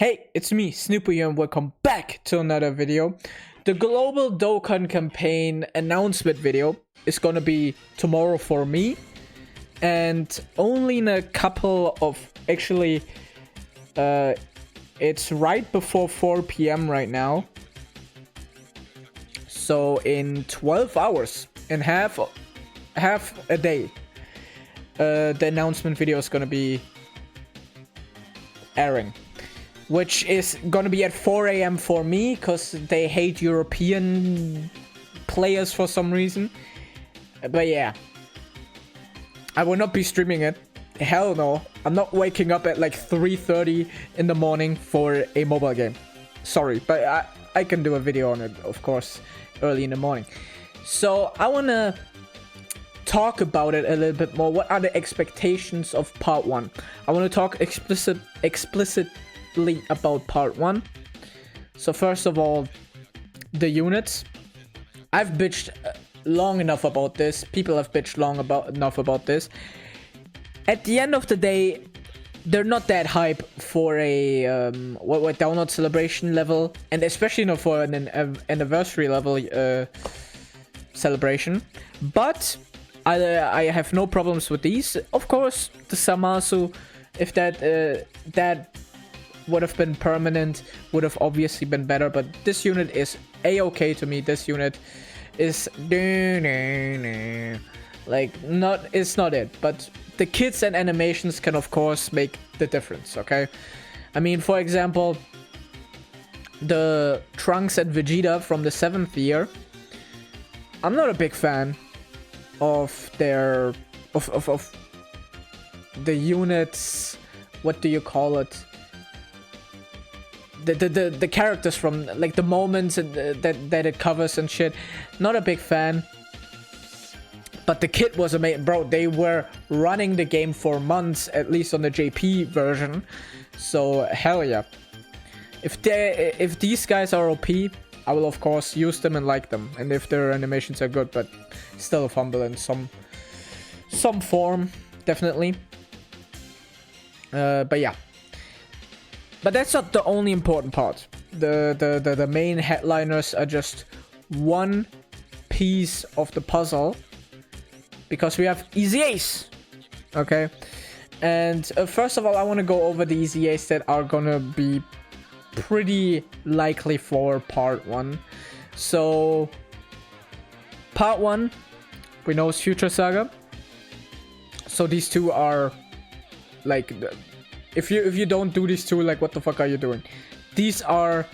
Hey, it's me, Snoopy, and welcome back to another video. The Global Dokkan Campaign announcement video is gonna be tomorrow for me, and only in a couple of, it's right before 4 p.m. right now. So in 12 hours, in half a day, the announcement video is gonna be airing. Which is gonna be at 4 a.m. for me, because they hate European players for some reason. But yeah, I will not be streaming it. Hell no. I'm not waking up at like 3:30 in the morning for a mobile game. Sorry, but I can do a video on it, of course, early in the morning. So I wanna talk about it a little bit more. What are the expectations of part 1? I want to talk explicitly about part 1. So first of all, the units. I've bitched long enough about this. People have bitched enough about this. At the end of the day, they're not that hype for a what download celebration level, and especially not for an anniversary level celebration. But I have no problems with these. Of course, the Omatsu, if that would have been permanent, would have obviously been better, but this unit is a-okay to me. This unit is like it's not it, but the kits and animations can of course make the difference. Okay, I mean, for example, the Trunks and Vegeta from the 7th year, I'm not a big fan of their of the units. What do you call it? The characters from, like, the moments that it covers and shit. Not a big fan. But the kit was amazing, bro. They were running the game for months, at least on the JP version. So hell yeah. If these guys are OP, I will of course use them and like them. And if their animations are good, but still a fumble in some form, definitely. But yeah. But that's not the only important part. The main headliners are just one piece of the puzzle, because we have EZAs. Okay, and first of all, I want to go over the EZAs that are gonna be pretty likely for part 1. So part 1, we know, is Future Saga. So these two are like, if you don't do these two, like, what the fuck are you doing? These are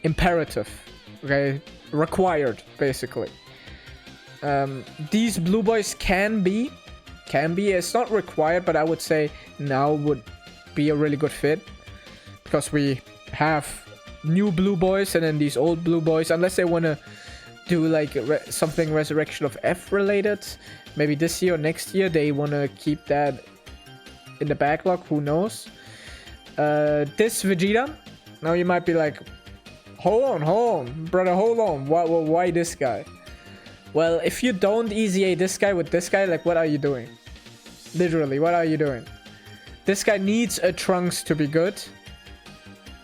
imperative, okay? Required, basically. These blue boys can be, it's not required, but I would say now would be a really good fit, because we have new blue boys and then these old blue boys, unless they want to do like something Resurrection of F related, maybe this year or next year. They want to keep that in the backlog, who knows. This Vegeta, now you might be like, hold on, brother, hold on, why this guy? Well, if you don't EZA this guy with this guy, like, what are you doing? Literally, what are you doing? This guy needs a Trunks to be good.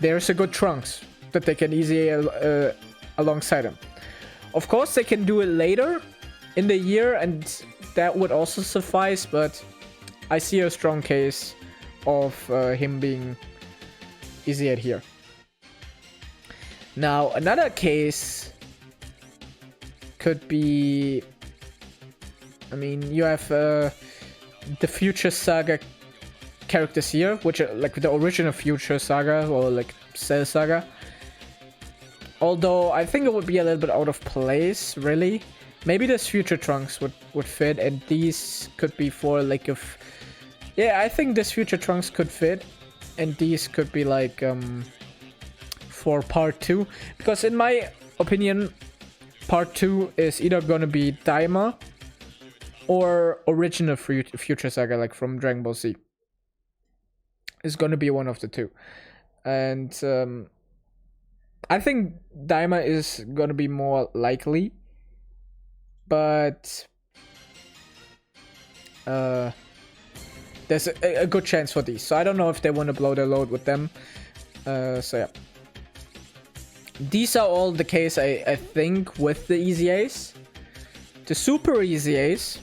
There's a good Trunks that they can EZA alongside him. Of course, they can do it later in the year, and that would also suffice, but I see a strong case of him being EZA'd here. Now, another case could be, I mean, you have the Future Saga characters here, which are like the original Future Saga, or like Cell Saga. Although I think it would be a little bit out of place, really. Maybe this Future Trunks would fit, and these could be for like yeah, I think this Future Trunks could fit, and these could be like for part 2, because in my opinion, part 2 is either gonna be Daima or original Future Saga, like from Dragon Ball Z. It's gonna be one of the two, and I think Daima is gonna be more likely, but there's a good chance for these. So I don't know if they want to blow their load with them. So yeah. These are all the case, I think, with the Easy Ace. The Super Easy Ace.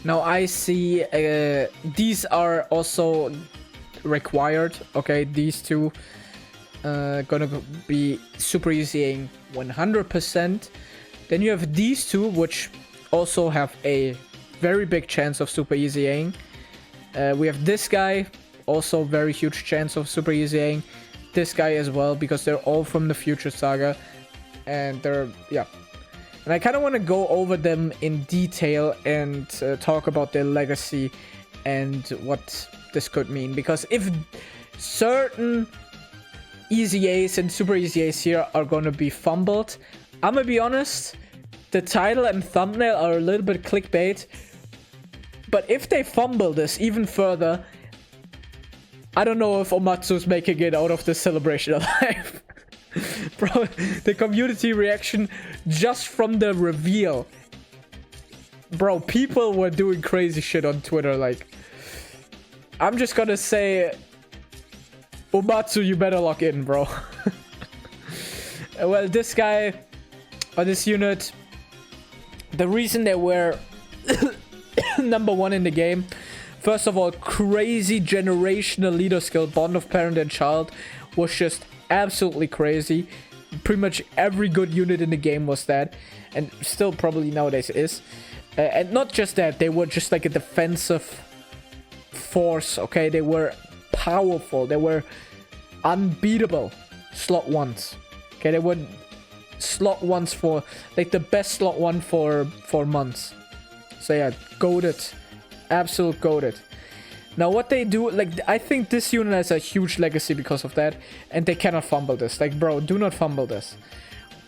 Now I see these are also required. Okay, these two gonna be Super Easying 100%. Then you have these two, which also have a very big chance of Super Easying. We have this guy, also very huge chance of Super Easying. This guy as well, because they're all from the Future Saga. And they're, yeah. And I kind of want to go over them in detail and talk about their legacy and what this could mean. Because if certain Easy Ace and Super Easy Ace here are going to be fumbled, I'm going to be honest, the title and thumbnail are a little bit clickbait. But if they fumble this even further, I don't know if Omatsu's making it out of this celebration alive. Bro, the community reaction just from the reveal. Bro, people were doing crazy shit on Twitter. Like, I'm just gonna say, Omatsu, you better lock in, bro. Well, this guy, or this unit, the reason they were number one in the game, first of all, crazy generational leader skill, bond of parent and child, was just absolutely crazy. Pretty much every good unit in the game was that, and still probably nowadays is. And not just that, they were just like a defensive force, okay? They were powerful, they were unbeatable slot ones. Okay, they were slot ones for, like, the best slot one for months. So yeah, goated. Absolute goated. Now what they do, like, I think this unit has a huge legacy because of that, and they cannot fumble this. Like, bro, do not fumble this.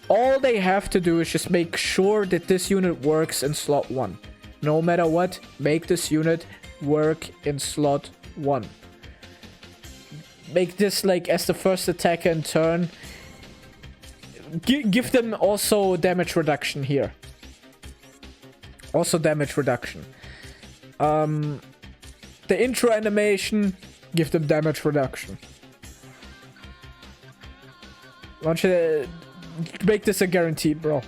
All they have to do is just make sure that this unit works in slot 1. No matter what, make this unit work in slot 1. Make this, like, as the first attacker in turn. Give them also damage reduction here. Also damage reduction. The intro animation, give them damage reduction. Why don't you make this a guaranteed, bro?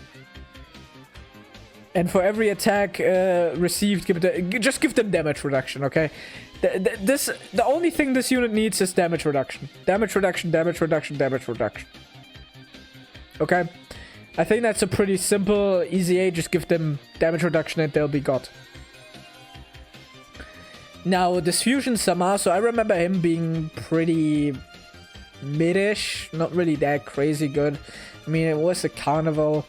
And for every attack received, just give them damage reduction, okay? The only thing this unit needs is damage reduction. Damage reduction, damage reduction, damage reduction. Okay? I think that's a pretty simple, easy A. Just give them damage reduction and they'll be got. Now, this Fusion Samasu, I remember him being pretty mid-ish. Not really that crazy good. I mean, it was a carnival.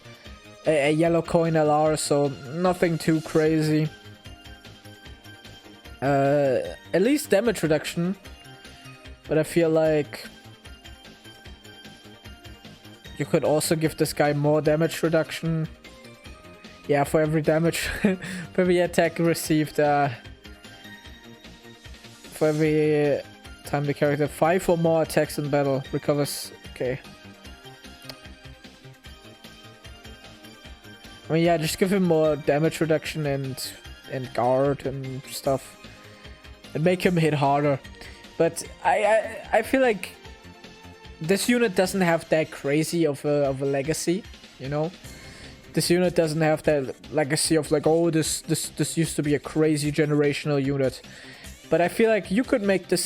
A yellow coin LR, so nothing too crazy. At least damage reduction. But I feel like you could also give this guy more damage reduction. Yeah, for every damage, for every attack received, for every time the character 5 or more attacks in battle recovers. Okay. I mean, yeah, just give him more damage reduction and guard and stuff, and make him hit harder. But I feel like this unit doesn't have that crazy of a legacy, you know. This unit doesn't have that legacy of like, oh, this used to be a crazy generational unit. But I feel like you could make this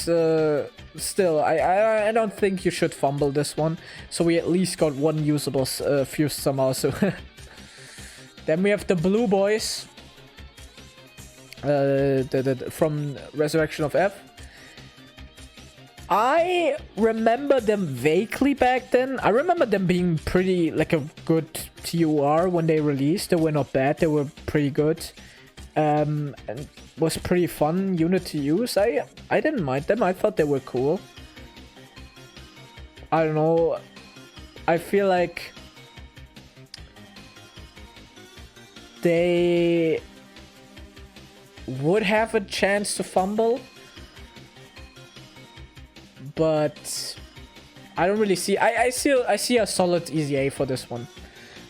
still. I don't think you should fumble this one. So we at least got one usable fuse somehow. So then we have the blue boys. From Resurrection of F. I remember them vaguely back then. I remember them being pretty, like, a good TUR when they released. They were not bad. They were pretty good. And was pretty fun unit to use. I didn't mind them. I thought they were cool. I don't know. I feel like they would have a chance to fumble, but I don't really see. I see a solid easy A for this one.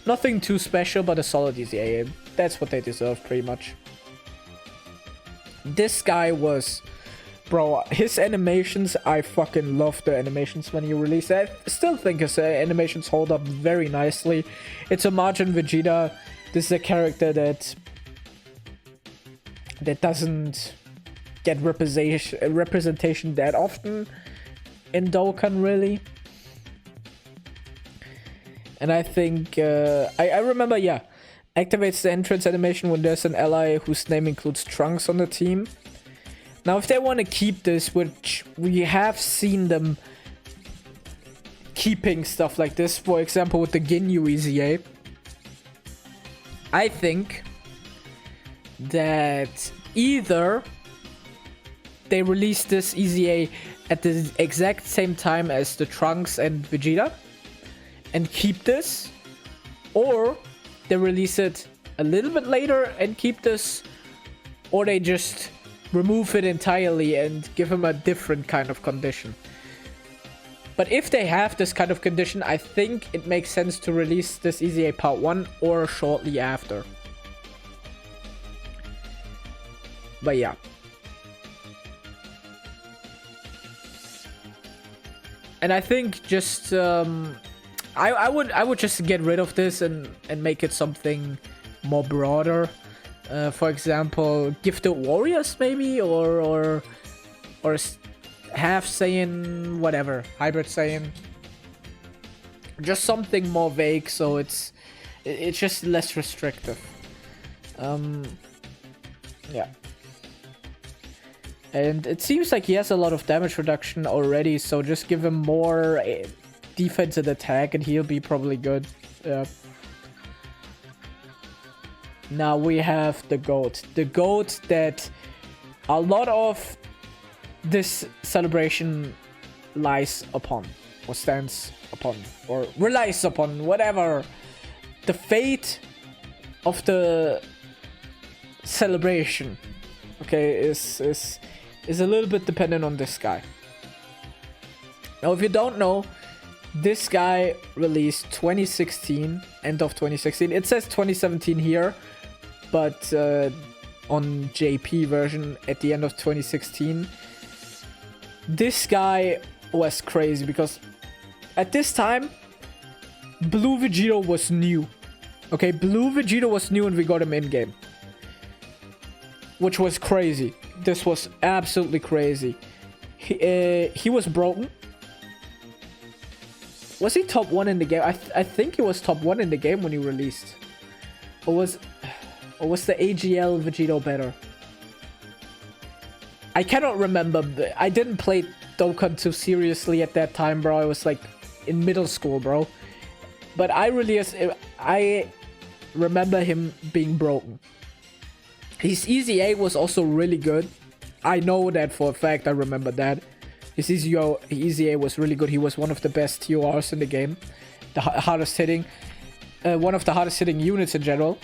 Nothing too special, but a solid easy A. That's what they deserve, pretty much. This guy was Bro, his animations, I fucking love the animations when he released it. I still think his animations hold up very nicely. It's a Margin Vegeta. This is a character that doesn't get representation that often in Dokkan, really. And I think, I remember, yeah, activates the entrance animation when there's an ally whose name includes Trunks on the team. Now, if they want to keep this, which we have seen them keeping stuff like this, for example, with the Ginyu EZA, I think that either they release this EZA at the exact same time as the Trunks and Vegeta and keep this, or they release it a little bit later and keep this, or they just remove it entirely and give him a different kind of condition. But if they have this kind of condition, I think it makes sense to release this EZA Part 1 or shortly after. But yeah. And I think just I would just get rid of this and make it something more broader. For example, Gifted Warriors maybe, or Half Saiyan, whatever, Hybrid Saiyan. Just something more vague, so it's just less restrictive. Yeah. And it seems like he has a lot of damage reduction already, so just give him more defense and attack and he'll be probably good. Yeah. Now we have the GOAT. The GOAT that a lot of this celebration lies upon, or stands upon, or relies upon, whatever. The fate of the celebration, okay, is a little bit dependent on this guy. Now, if you don't know, this guy released 2016, end of 2016. It says 2017 here, but on JP version at the end of 2016. This guy was crazy because at this time, Blue Vegeta was new. Okay, Blue Vegeta was new and we got him in-game. Which was crazy. This was absolutely crazy. He was broken. Was he top 1 in the game? I think he was top 1 in the game when he released. Or was the AGL Vegito better? I cannot remember. I didn't play Dokkan too seriously at that time, bro. I was like in middle school, bro. But I remember him being broken. His EZA was also really good. I know that for a fact. I remember that. His EZA was really good. He was one of the best TORs in the game. The hardest hitting. One of the hardest hitting units in general.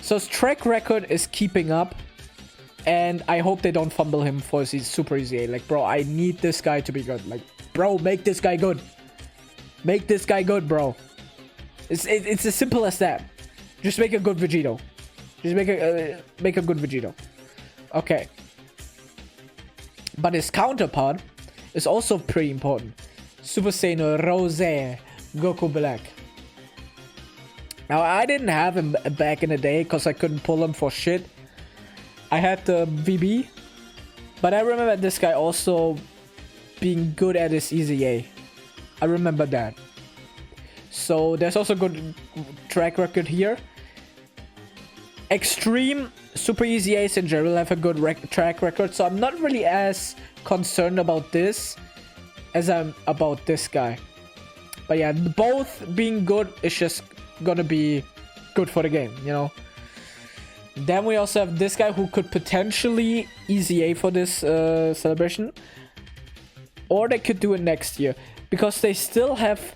So his track record is keeping up. And I hope they don't fumble him for his Super EZA. Like, bro, I need this guy to be good. Like, bro, make this guy good. Make this guy good, bro. It's as simple as that. Just make a good Vegito. Just make a good Vegito. Okay. But his counterpart is also pretty important. Super Saiyan Rose Goku Black. Now, I didn't have him back in the day because I couldn't pull him for shit. I had the VB. But I remember this guy also being good at his EZA. I remember that. So there's also good track record here. Extreme Super EZAs in general have a good track record, so I'm not really as concerned about this as I'm about this guy. But yeah, both being good is just gonna be good for the game, you know. Then we also have this guy who could potentially EZA for this celebration, or they could do it next year because they still have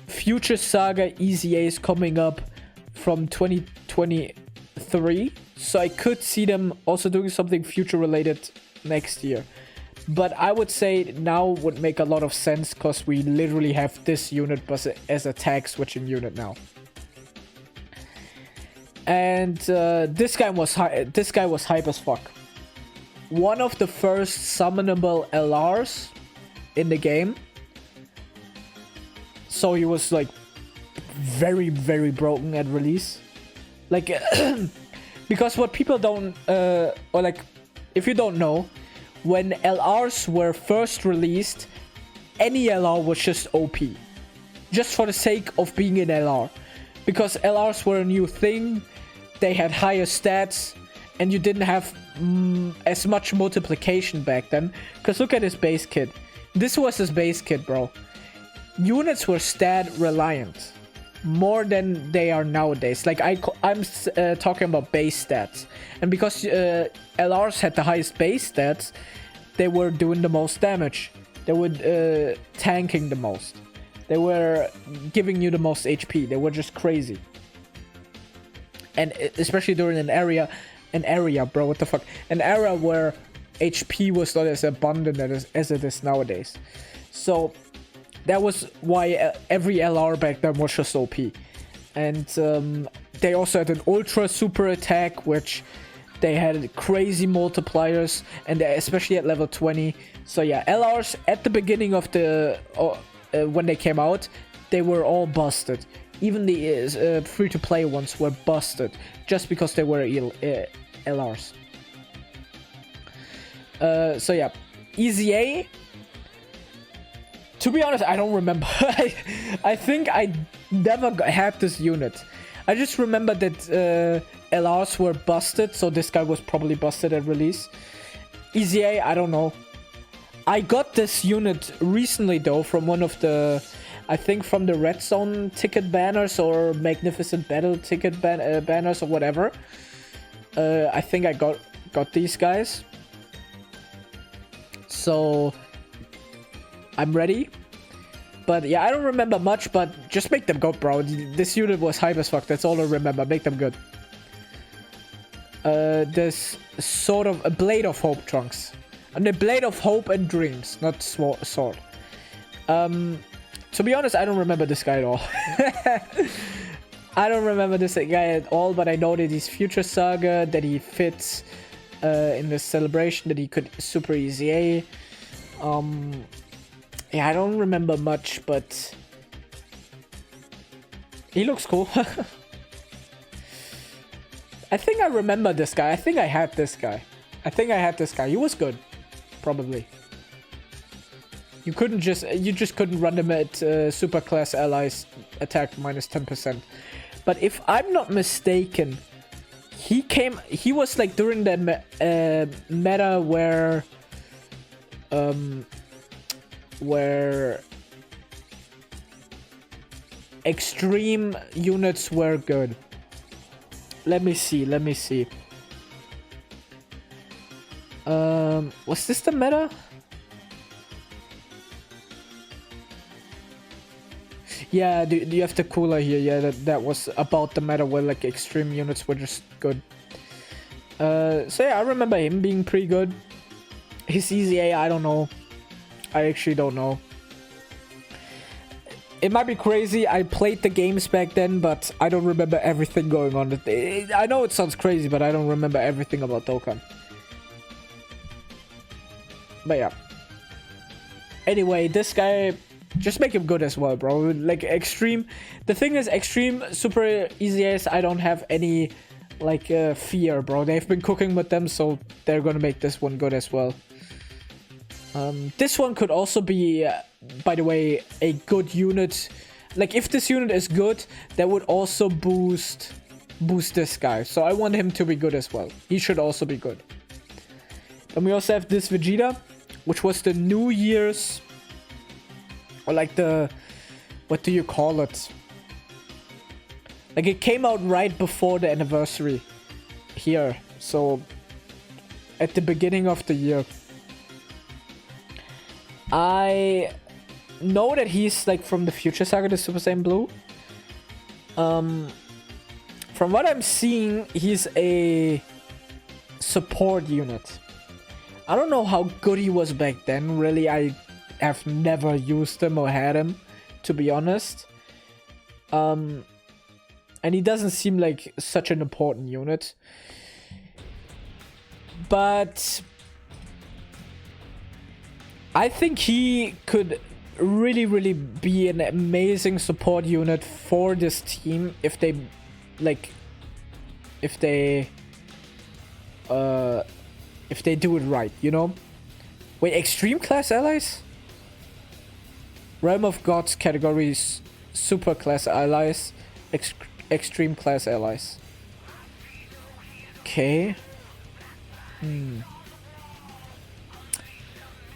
Future Saga EZAs coming up from 2023. So I could see them also doing something future related next year. But I would say now would make a lot of sense because we literally have this unit as a tag switching unit now. And this guy was hype as fuck. one of the first summonable LRs in the game. So he was like very, very broken at release. Like, because what people don't, or like, if you don't know, when LRs were first released, any LR was just OP. Just for the sake of being an LR. Because LRs were a new thing, they had higher stats, and you didn't have as much multiplication back then. Because look at his base kit. This was his base kit, bro. Units were stat reliant. More than they are nowadays. Like, I'm talking about base stats. And because LRs had the highest base stats, they were doing the most damage. They were tanking the most. They were giving you the most HP. They were just crazy. And especially during an area, bro, what the fuck? An era where HP was not as abundant as it is nowadays. So that was why every LR back then was just OP. And they also had an ultra super attack, which they had crazy multipliers, and especially at level 20. So yeah, LRs at the beginning of the when they came out, they were all busted. Even the free-to-play ones were busted just because they were LRs. So yeah, EZA. To be honest, I don't remember. I think I never had this unit. I just remember that LRs were busted, so this guy was probably busted at release. EZA, I don't know. I got this unit recently though from one of the, I think from the Red Zone ticket banners or Magnificent Battle ticket banners or whatever. I think I got these guys. So I'm ready. But yeah, I don't remember much, but just make them good, bro. This unit was hype as fuck. That's all I remember. Make them good. This sort of a Blade of Hope trunks. And the Blade of Hope and Dreams, not sword. To be honest, I don't remember this guy at all. I don't remember this guy at all, but I know that he's Future Saga, that he fits in the celebration, that he could super EZA. Yeah, I don't remember much, but he looks cool. I think I remember this guy. I think I had this guy. He was good. Probably. You just couldn't run him at super class allies attack minus 10%. But if I'm not mistaken, he was like during that meta where extreme units were good. Let me see. Was this the meta? Yeah, do you have the cooler here? Yeah, that was about the meta where like extreme units were just good. So yeah, I remember him being pretty good. His EZA, I don't know. I actually don't know. It might be crazy. I played the games back then, but I don't remember everything going on. I know it sounds crazy, but I don't remember everything about Dokkan. But yeah. Anyway, this guy, just make him good as well, bro. Like extreme. The thing is, extreme super EZAs, I don't have any like fear, bro. They've been cooking with them, so they're gonna make this one good as well. This one could also be, by the way, a good unit. Like, if this unit is good, that would also boost this guy. So I want him to be good as well. He should also be good. And we also have this Vegeta, which was the New Year's, or like the, what do you call it? Like, it came out right before the anniversary here. So, at the beginning of the year. I know that he's like from the Future Saga, the Super Saiyan Blue. From what I'm seeing, he's a support unit. I don't know how good he was back then. Really, I have never used him or had him, to be honest. And he doesn't seem like such an important unit. But I think he could really be an amazing support unit for this team if they like if they do it right, you know? Wait, extreme class allies? Realm of Gods categories, super class allies, extreme class allies. Okay.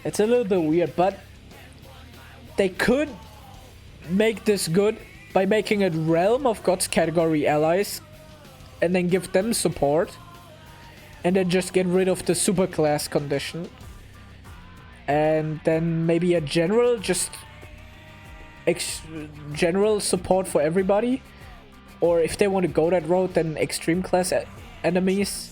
It's a little bit weird, but they could make this good by making it Realm of Gods category allies and then give them support and then just get rid of the super class condition and then maybe a general general support for everybody, or if they want to go that route then extreme class enemies.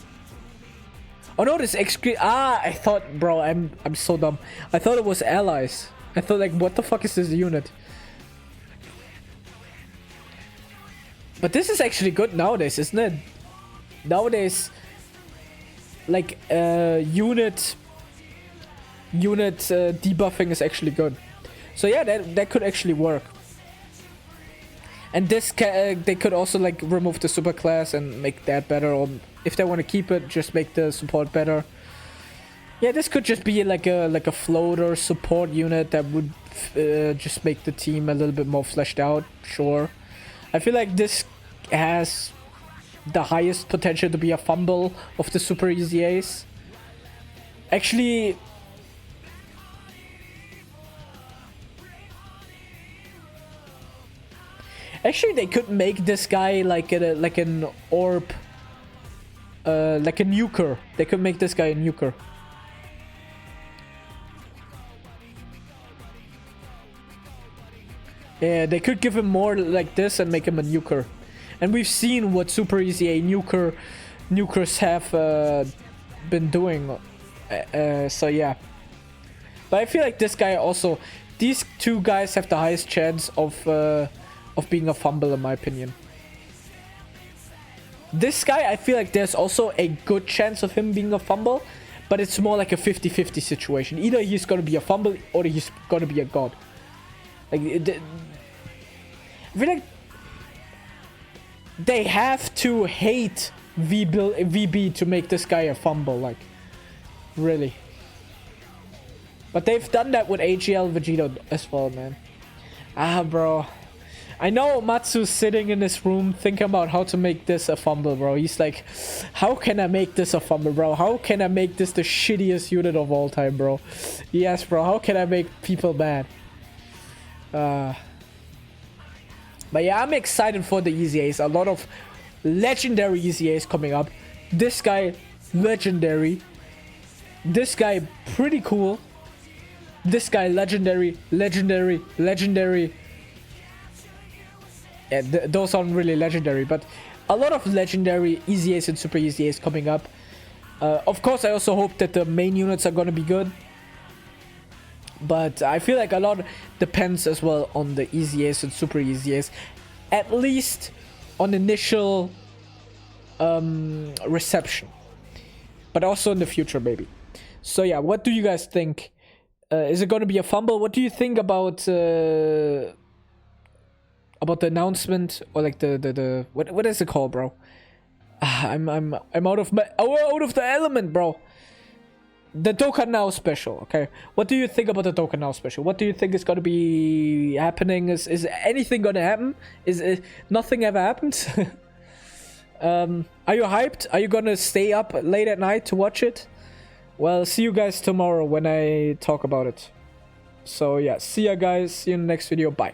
Oh no, this extreme. I thought, bro, I'm so dumb. I thought it was allies. I thought, like, what the fuck is this unit? But this is actually good nowadays, isn't it? Nowadays, like, unit debuffing is actually good. So yeah, that could actually work. And this they could also like remove the super class and make that better, or if they want to keep it, just make the support better. Yeah, this could just be like a floater support unit that would just make the team a little bit more fleshed out. Sure, I feel like this has the highest potential to be a fumble of the super easy ace. Actually, they could make this guy like an orb, like a nuker. They could make this guy a nuker. Yeah, they could give him more like this and make him a nuker. And we've seen what super easy a nukers have been doing. So yeah. But I feel like this guy also, these two guys have the highest chance of being a fumble in my opinion. This guy, I feel like there's also a good chance of him being a fumble, but it's more like a 50-50 situation. Either he's gonna be a fumble or he's gonna be a god. Like, I feel like they have to hate VB to make this guy a fumble, like, really. But they've done that with AGL Vegito as well, man. Bro. I know Omatsu's sitting in this room thinking about how to make this a fumble, bro. He's like, how can I make this a fumble, bro? How can I make this the shittiest unit of all time, bro? Yes, bro. How can I make people mad? But yeah, I'm excited for the Easy Ace. A lot of legendary Easy Ace coming up. This guy, legendary. This guy, pretty cool. This guy, legendary. Yeah, those aren't really legendary, but a lot of legendary Easy Ace and Super Easy Ace coming up. Of course, I also hope that the main units are going to be good. But I feel like a lot depends as well on the Easy Ace and Super Easy Ace. At least on initial reception. But also in the future, maybe. So yeah, what do you guys think? Is it going to be a fumble? What do you think about the announcement, or like the what is it called, bro? I'm out of the element, bro. The Dokkan Now special, okay? What do you think about the Dokkan Now special? What do you think is gonna be happening? Is anything gonna happen? Is nothing ever happened? Are you hyped? Are you gonna stay up late at night to watch it? Well, see you guys tomorrow when I talk about it. So yeah, see ya guys. See you in the next video. Bye.